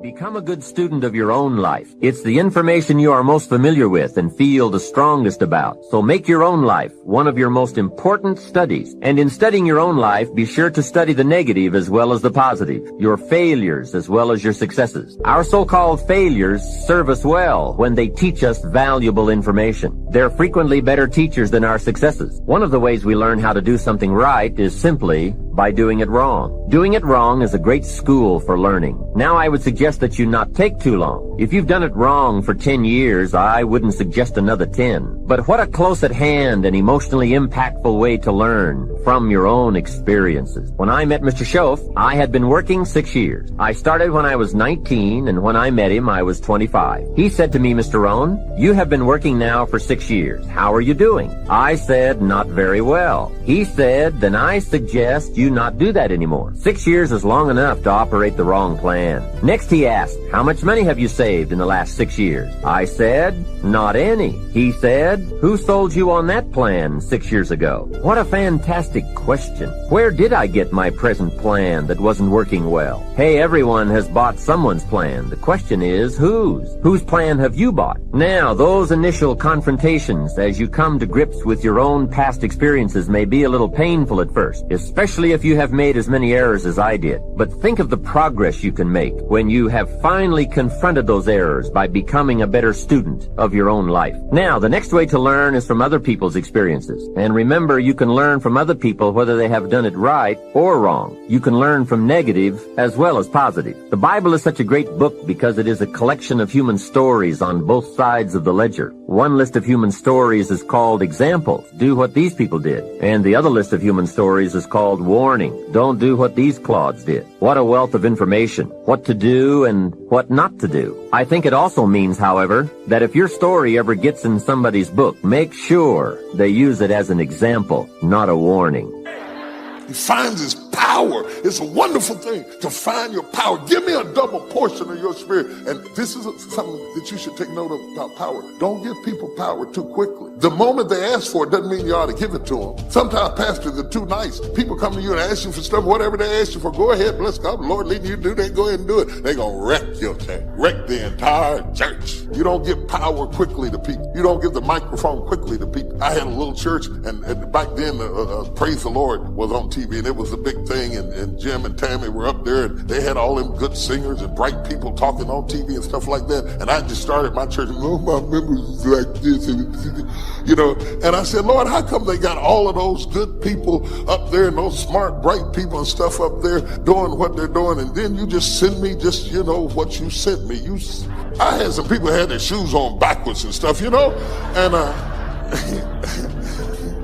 Become a good student of your own life. It's the information you are most familiar with and feel the strongest about. So make your own life one of your most important studies. And in studying your own life, be sure to study the negative as well as the positive, your failures as well as your successes. Our so-called failures serve us well when they teach us valuable information. They're frequently better teachers than our successes. One of the ways we learn how to do something right is simply by doing it wrong. Doing it wrong is a great school for learning. Now I would suggest that you not take too long. If you've done it wrong for 10 years, I wouldn't suggest another 10. But what a close at hand and emotionally impactful way to learn from your own experiences. When I met Mr. Schoaf, I had been working 6 years. I started when I was 19, and when I met him, I was 25. He said to me, Mr. Rohn, you have been working now for 6 years. How are you doing? I said, not very well. He said, then I suggest you not do that anymore. 6 years is long enough to operate the wrong plan. Next he asked, how much money have you saved in the last 6 years? I said, not any. He said, who sold you on that plan 6 years ago? What a fantastic question. Where did I get my present plan that wasn't working well? Hey, everyone has bought someone's plan. The question is, whose? Whose plan have you bought? Now, those initial confrontations as you come to grips with your own past experiences may be a little painful at first, especially if you have made as many errors as I did. But think of the progress you can make when you have finally confronted those errors by becoming a better student of your own life. Now, the next way to learn is from other people's experiences. And remember, you can learn from other people whether they have done it right or wrong. You can learn from negative as well as positive. The Bible is such a great book because it is a collection of human stories on both sides of the ledger. One list of human stories is called examples. Do what these people did. And the other list of human stories is called warning. Don't do what these clods did. What a wealth of information. What to do and what not to do. I think it also means, however, that if your story ever gets in somebody's book, make sure they use it as an example, not a warning. He finds his power. It's a wonderful thing to find your power. Give me a double portion of your spirit. And this is something that you should take note of about power. Don't give people power too quickly. The moment they ask for it doesn't mean you ought to give it to them. Sometimes pastors are too nice. People come to you and ask you for stuff, whatever they ask you for, go ahead, bless God, the Lord leading you to do that, go ahead and do it. They're going to wreck your thing, wreck the entire church. You don't give power quickly to people. You don't give the microphone quickly to people. I had a little church, and back then, Praise the Lord was on TV, and it was a big thing, and Jim and Tammy were up there, and they had all them good singers and bright people talking on TV and stuff like that, and I just started my church, and my members was like this, you know, and I said, Lord, how come they got all of those good people up there and those smart, bright people and stuff up there doing what they're doing, and then you just send me just, you know, what you sent me. I had some people had their shoes on backwards and stuff, you know, and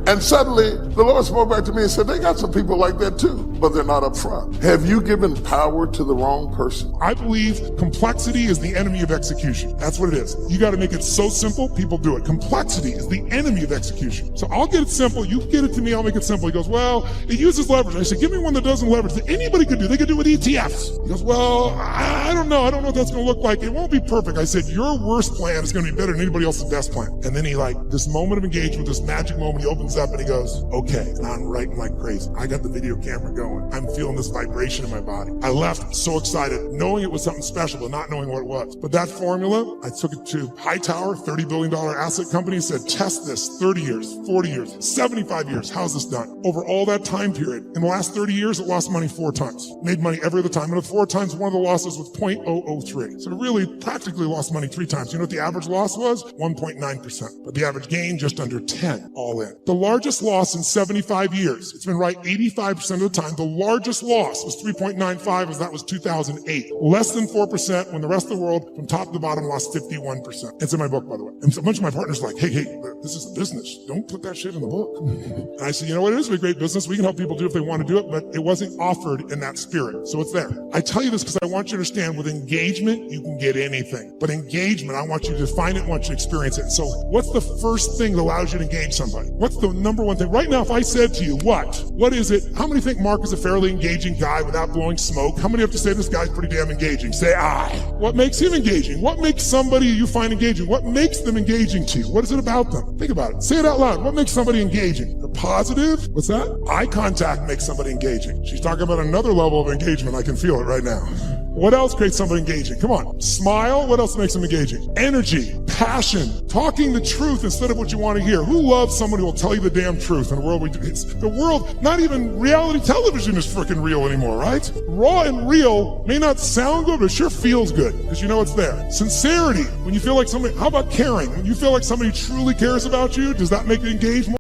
and suddenly the Lord spoke back to me and said, they got some people like that too, but they're not up front. Have you given power to the wrong person? I believe complexity is the enemy of execution. That's what it is. You got to make it so simple, people do it. Complexity is the enemy of execution. So I'll get it simple. You get it to me, I'll make it simple. He goes, well, it uses leverage. I said, give me one that doesn't leverage that anybody could do. They could do it with ETFs. He goes, well, I don't know. I don't know what that's going to look like. It won't be perfect. I said, your worst plan is going to be better than anybody else's best plan. And then he this moment of engagement, this magic moment, he opens up and he goes, okay. And I'm writing like crazy. I got the video camera going. I'm feeling this vibration in my body. I left so excited, knowing it was something special, but not knowing what it was. But that formula, I took it to Hightower, $30 billion asset company, said, test this 30 years, 40 years, 75 years. How's this done? Over all that time period, in the last 30 years, it lost money 4 times. Made money every other time. And the 4 times, one of the losses was 0.003. So it really practically lost money 3 times. You know what the average loss was? 1.9%. But the average gain, just under 10 all in. The largest loss in 75 years. It's been right 85% of the time. The largest loss was 3.95, as that was 2008. Less than 4% when the rest of the world, from top to bottom, lost 51%. It's in my book, by the way. And so a bunch of my partners are like, hey, this is a business. Don't put that shit in the book. And I said, you know what? It is a great business. We can help people do it if they want to do it, but it wasn't offered in that spirit. So it's there. I tell you this because I want you to understand with engagement, you can get anything. But engagement, I want you to define it, I want you to experience it. So what's the first thing that allows you to engage somebody? What's the number one thing? Right now, if I said to you, what is it? How many think Mark is a fairly engaging guy without blowing smoke? How many have to say this guy's pretty damn engaging? Say I. What makes him engaging? What makes somebody you find engaging? What makes them engaging to you? What is it about them? Think about it. Say it out loud. What makes somebody engaging? They're positive? What's that? Eye contact makes somebody engaging. She's talking about another level of engagement. I can feel it right now. What else creates something engaging? Come on. Smile. What else makes them engaging? Energy, passion, talking the truth instead of what you want to hear. Who loves someone who will tell you the damn truth in a world the world, not even reality television is freaking real anymore, right? Raw and real may not sound good, but it sure feels good because you know it's there. Sincerity, when you feel like somebody, how about caring? When you feel like somebody truly cares about you, does that make it engage more?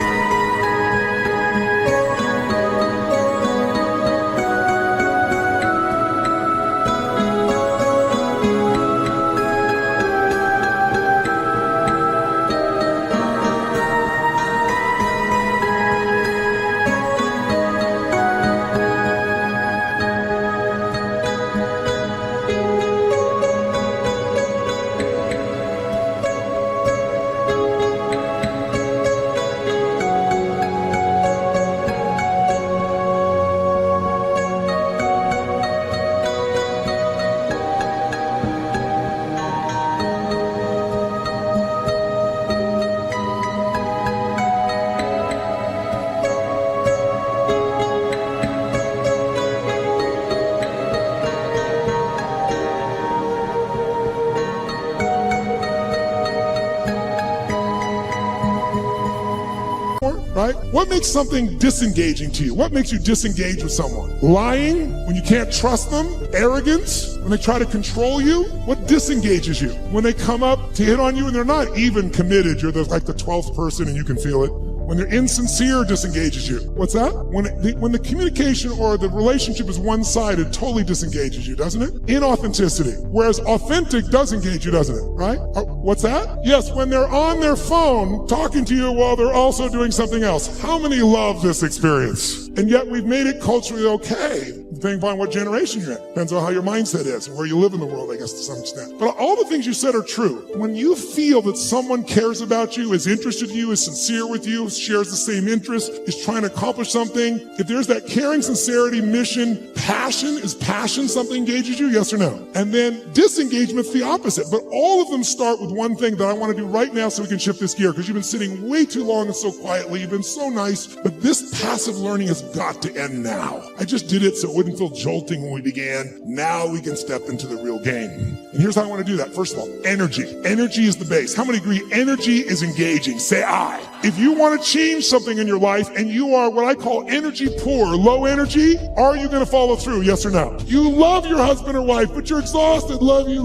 Right? What makes something disengaging to you? What makes you disengage with someone? Lying when you can't trust them? Arrogance when they try to control you? What disengages you? When they come up to hit on you and they're not even committed, you're like the 12th person and you can feel it. When they're insincere, disengages you. What's that? When the communication or the relationship is one-sided, totally disengages you, doesn't it? Inauthenticity. Whereas authentic does engage you, doesn't it? Right? What's that? Yes, when they're on their phone talking to you while they're also doing something else. How many love this experience? And yet we've made it culturally okay, depending upon what generation you're in. Depends on how your mindset is and where you live in the world, I guess, to some extent. But all the things you said are true. When you feel that someone cares about you, is interested in you, is sincere with you, shares the same interest, is trying to accomplish something, if there's that caring, sincerity, mission, passion, is passion something engages you? Yes or no? And then disengagement's the opposite. But all of them start with one thing that I want to do right now so we can shift this gear, because you've been sitting way too long and so quietly. You've been so nice. But this passive learning has got to end now. I just did it so it wouldn't feel jolting when we began. Now we can step into the real game. And here's how I want to do that. First of all, energy. Energy is the base. How many agree energy is engaging? Say I. If you want to change something in your life and you are what I call energy poor, low energy, are you going to follow through? Yes or no? You love your husband or wife, but you're exhausted. Love you.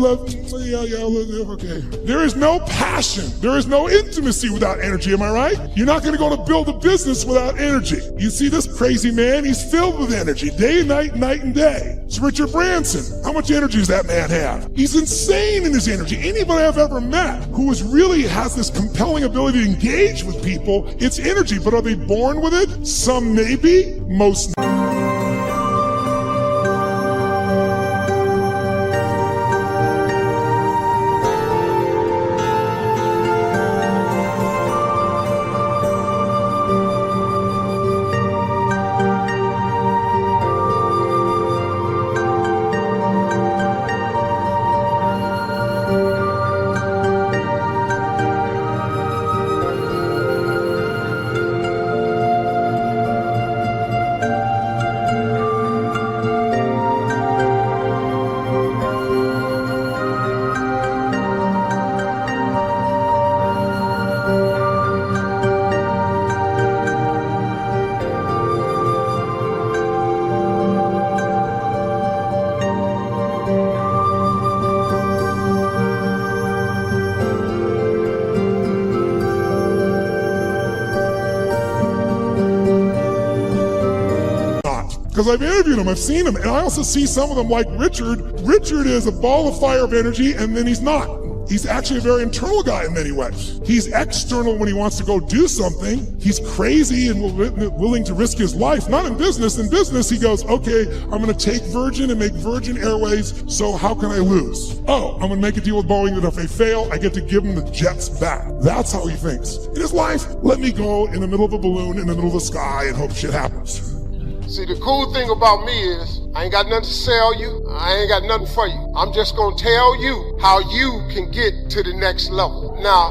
Yeah, okay. There is no passion. There is no intimacy without energy. Am I right? You're not going to go to build a business without energy. You see this crazy man? He's filled with energy day and night and day. It's Richard Branson. How much energy does that man have? He's insane in his energy. Anybody I've ever met who really has this compelling ability to engage with people, it's energy. But are they born with it? Some maybe, most not. Because I've interviewed him, I've seen him, and I also see some of them like Richard. Richard is a ball of fire of energy, and then he's not. He's actually a very internal guy in many ways. He's external when he wants to go do something. He's crazy and willing to risk his life. Not in business. In business, he goes, okay, I'm going to take Virgin and make Virgin Airways, so how can I lose? Oh, I'm going to make a deal with Boeing that if they fail, I get to give them the jets back. That's how he thinks. In his life, let me go in the middle of a balloon in the middle of the sky and hope shit happens. See, the cool thing about me is I ain't got nothing to sell you. I ain't got nothing for you. I'm just going to tell you how you can get to the next level. Now,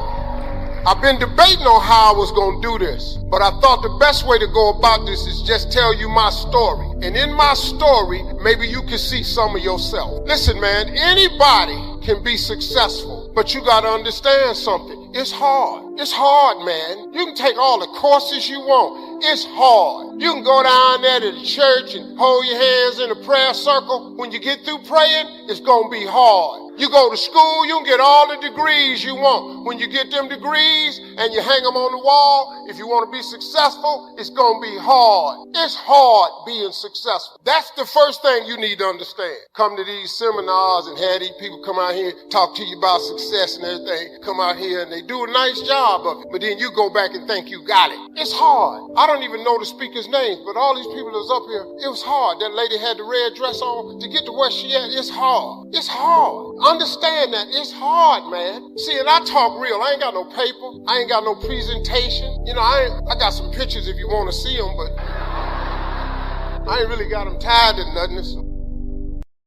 I've been debating on how I was going to do this, but I thought the best way to go about this is just tell you my story. And in my story, maybe you can see some of yourself. Listen, man, anybody can be successful, but you got to understand something. It's hard. It's hard, man. You can take all the courses you want. It's hard. You can go down there to the church and hold your hands in a prayer circle. When you get through praying, it's going to be hard. You go to school, you can get all the degrees you want. When you get them degrees and you hang them on the wall, if you want to be successful, it's going to be hard. It's hard being successful. That's the first thing you need to understand. Come to these seminars and have these people come out here, talk to you about success and everything. Come out here and they do a nice job of it. But then you go back and think you got it. It's hard. I don't even know the speakers' names, but all these people that's up here, it was hard. That lady had the red dress on to get to where she at. It's hard. It's hard. Understand that. It's hard, man. See, and I talk real. I ain't got no paper. I ain't got no presentation. You know, I got some pictures if you want to see them, but I ain't really got them tied to nothing.